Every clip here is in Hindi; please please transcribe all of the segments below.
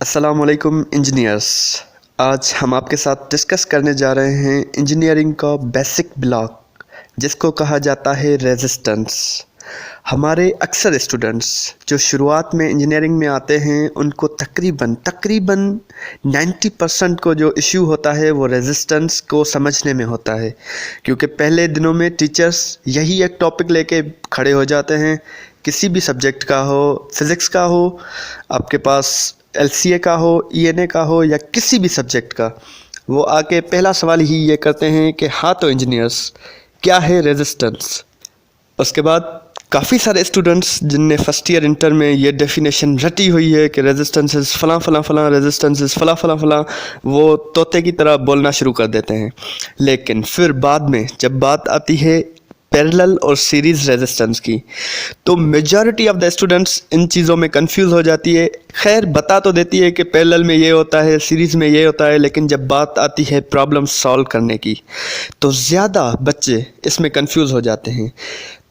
अस्सलामुअलैकुम इंजीनियर्स। आज हम आपके साथ डिस्कस करने जा रहे हैं इंजीनियरिंग का बेसिक ब्लॉक जिसको कहा जाता है रेजिस्टेंस। हमारे अक्सर स्टूडेंट्स जो शुरुआत में इंजीनियरिंग में आते हैं उनको तकरीबन 90% को जो इश्यू होता है वो रेजिस्टेंस को समझने में होता है, क्योंकि पहले दिनों में टीचर्स यही एक टॉपिक लेके खड़े हो जाते हैं। किसी भी सब्जेक्ट का हो, फिज़िक्स का हो, आपके पास LCA का हो, ENA का हो या किसी भी सब्जेक्ट का, वो आके पहला सवाल ही ये करते हैं कि हाँ तो इंजीनियर्स क्या है रेजिस्टेंस। उसके बाद काफ़ी सारे स्टूडेंट्स जिनने फर्स्ट ईयर इंटर में ये डेफिनेशन रटी हुई है कि रेजिस्टेंस इज़ फलां फलां फलां, रेजिस्टेंस इज़ फलां फलां फलां, वो तोते की तरह बोलना शुरू कर देते हैं। लेकिन फिर बाद में जब बात आती है पैरेलल और सीरीज़ रेजिस्टेंस की, तो majority of the students in चीज़ों में कंफ्यूज हो जाती है। खैर बता तो देती है कि पैरेलल में ये होता है, सीरीज़ में ये होता है, लेकिन जब बात आती है प्रॉब्लम सॉल्व करने की तो ज़्यादा बच्चे इसमें कंफ्यूज हो जाते हैं।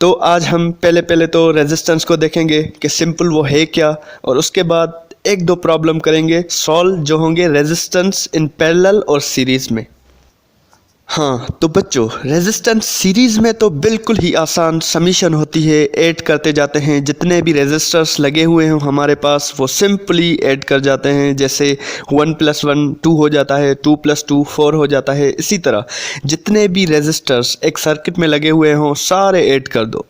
तो आज हम पहले तो रेजिस्टेंस को देखेंगे कि सिंपल वो है क्या, और उसके बाद एक दो प्रॉब्लम करेंगे सॉल्व जो होंगे रेजिस्टेंस इन पैरेलल और सीरीज़ में। हाँ तो बच्चों, रेजिस्टेंस सीरीज़ में तो बिल्कुल ही आसान समीशन होती है, ऐड करते जाते हैं। जितने भी रेजिस्टर्स लगे हुए हों हमारे पास वो सिंपली ऐड कर जाते हैं। जैसे 1 + 1 2 हो जाता है, 2 + 2 4 हो जाता है। इसी तरह जितने भी रेजिस्टर्स एक सर्किट में लगे हुए हों सारे ऐड कर दो।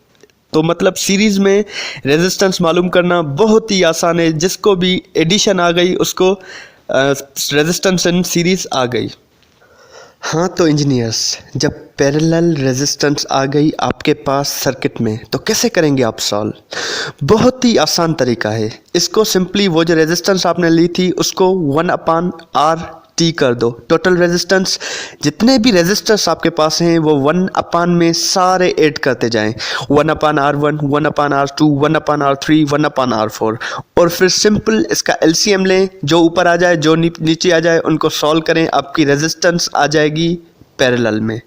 तो मतलब सीरीज़ में रेजिस्टेंस मालूम करना बहुत ही आसान है। जिसको भी एडिशन आ गई उसको रेजिस्टेंस इन सीरीज़ आ गई। हाँ तो इंजीनियर्स, जब पैरेलल रेजिस्टेंस आ गई आपके पास सर्किट में तो कैसे करेंगे आप सॉल्व? बहुत ही आसान तरीका है। इसको सिंपली वो जो रेजिस्टेंस आपने ली थी उसको 1/RT कर दो। टोटल रेजिस्टेंस जितने भी रेजिस्टर्स आपके पास हैं वो 1 में सारे ऐड करते जाएं। 1/R1, 1/R2, 1/R3, 1/R4, और फिर सिंपल इसका LCM लें। जो ऊपर आ जाए जो नीचे आ जाए उनको सॉल्व करें, आपकी रेजिस्टेंस आ जाएगी पैरेलल में।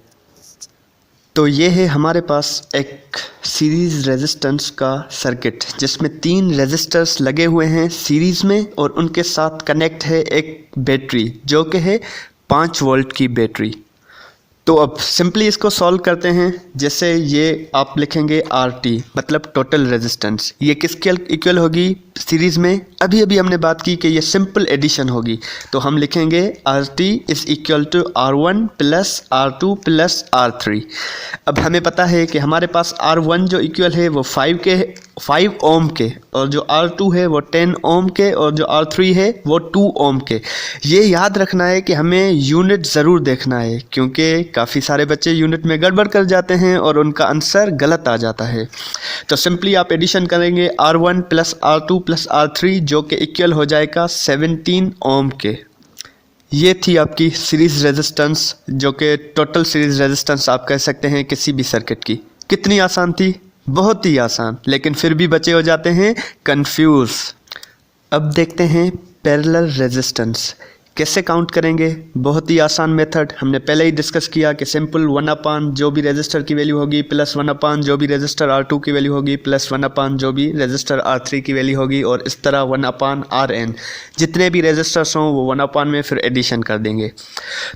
तो ये है हमारे पास एक सीरीज़ रेजिस्टेंस का सर्किट जिसमें 3 रेजिस्टर्स लगे हुए हैं सीरीज़ में, और उनके साथ कनेक्ट है एक बैटरी जो कि है 5 वोल्ट की बैटरी। तो अब सिंपली इसको सॉल्व करते हैं। जैसे ये आप लिखेंगे RT मतलब टोटल रेजिस्टेंस, ये किसके इक्वल होगी सीरीज़ में? अभी हमने बात की कि ये सिंपल एडिशन होगी, तो हम लिखेंगे RT is equal to R1 + R2 + R3। अब हमें पता है कि हमारे पास R1 जो इक्वल है वो 5 ओम के, और जो R2 है वो 10 ओम के, और जो R3 है वो 2 ओम के। ये याद रखना है कि हमें यूनिट ज़रूर देखना है, क्योंकि काफ़ी सारे बच्चे यूनिट में गड़बड़ कर जाते हैं और उनका आंसर गलत आ जाता है। तो सिंपली आप एडिशन करेंगे R1 + R2 + R3 जो कि इक्वल हो जाएगा 17 ओम के। ये थी आपकी सीरीज़ रेजिस्टेंस जो कि टोटल सीरीज़ रेजिस्टेंस आप कह सकते हैं किसी भी सर्किट की। कितनी आसान थी? बहुत ही आसान, लेकिन फिर भी बच्चे हो जाते हैं कंफ्यूज। अब देखते हैं पैरेलल रेजिस्टेंस कैसे काउंट करेंगे। बहुत ही आसान मेथड हमने पहले ही डिस्कस किया कि सिंपल 1/ जो भी रेजिस्टर की वैल्यू होगी प्लस 1/ जो भी रेजिस्टर R2 की वैल्यू होगी प्लस 1/ जो भी रेजिस्टर R3 की वैल्यू होगी, और इस तरह 1/Rn जितने भी रेजिस्टर्स हों वो 1/ में फिर एडिशन कर देंगे।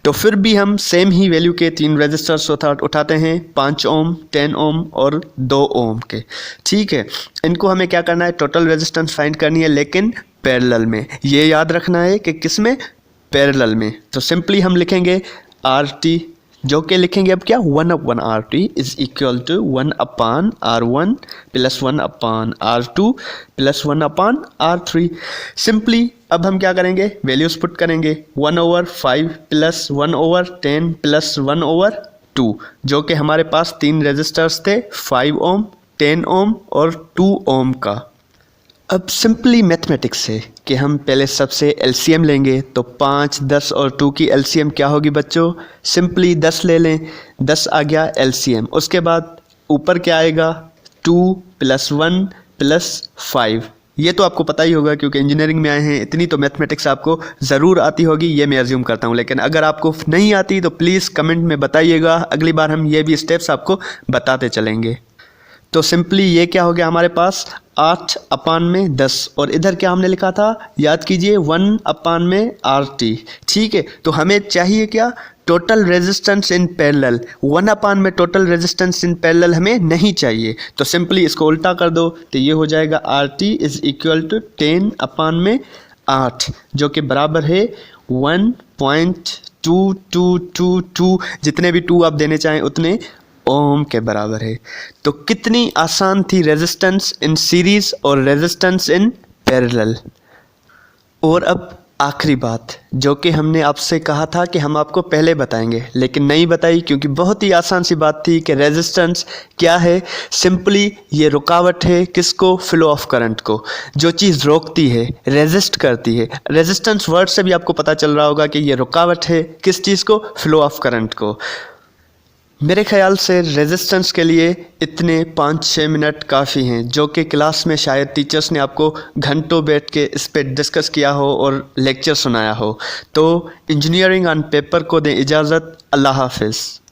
तो फिर भी हम सेम ही वैल्यू के 3 रेजिस्टर्स उठाते हैं, 5 ओम, 10 ओम और 2 ओम के। ठीक है, इनको हमें क्या करना है? टोटल रेजिस्टेंस फाइंड करनी है, लेकिन पैरेलल में। ये याद रखना है कि किस में? पैरेलल में। तो सिंपली हम लिखेंगे RT जो कि लिखेंगे अब क्या? 1/RT is equal to 1/R1 + 1/R2 + 1/R3। Simply अब हम क्या करेंगे? वैल्यूज़ पुट करेंगे। 1/5 + 1/10 + 1/2 जो कि हमारे पास 3 रेजिस्टर्स थे, 5 ओम, 10 ओम और 2 ओम का। अब सिंपली मैथमेटिक्स है कि हम पहले सबसे LCM लेंगे। तो 5, 10 और 2 की LCM क्या होगी बच्चों? सिंपली 10 ले लें, 10 आ गया LCM। उसके बाद ऊपर क्या आएगा? 2 + 1 + 5। ये तो आपको पता ही होगा क्योंकि इंजीनियरिंग में आए हैं, इतनी तो मैथमेटिक्स आपको ज़रूर आती होगी, ये मैं अज्यूम करता हूँ। लेकिन अगर आपको नहीं आती तो प्लीज़ कमेंट में बताइएगा, अगली बार हम ये भी स्टेप्स आपको बताते चलेंगे। तो सिंपली ये क्या हो गया हमारे पास? 8/10 और इधर क्या हमने लिखा था, याद कीजिए 1/RT। ठीक है, तो हमें चाहिए क्या, टोटल रेजिस्टेंस इन पैरेलल। 1 में टोटल रेजिस्टेंस इन पैरेलल हमें नहीं चाहिए, तो सिंपली इसको उल्टा कर दो, तो ये हो जाएगा RT इज इक्वल टू 10/8 जो कि बराबर है 1.2222, जितने भी 2 आप देने चाहें उतने, ओम के बराबर है। तो कितनी आसान थी रेजिस्टेंस इन सीरीज और रेजिस्टेंस इन पैरेलल। और अब आखिरी बात जो कि हमने आपसे कहा था कि हम आपको पहले बताएंगे लेकिन नहीं बताई, क्योंकि बहुत ही आसान सी बात थी कि रेजिस्टेंस क्या है। सिंपली ये रुकावट है किसको, फ्लो ऑफ करंट को। जो चीज़ रोकती है, रेजिस्ट करती है, रेजिस्टेंस वर्ड से भी आपको पता चल रहा होगा कि ये रुकावट है किस चीज़ को, फ्लो ऑफ करंट को। मेरे ख्याल से रेजिस्टेंस के लिए इतने 5-6 मिनट काफ़ी हैं, जो कि क्लास में शायद टीचर्स ने आपको घंटों बैठ के इस पे डिस्कस किया हो और लेक्चर सुनाया हो। तो इंजीनियरिंग ऑन पेपर को दें इजाज़त। अल्लाह हाफिज़।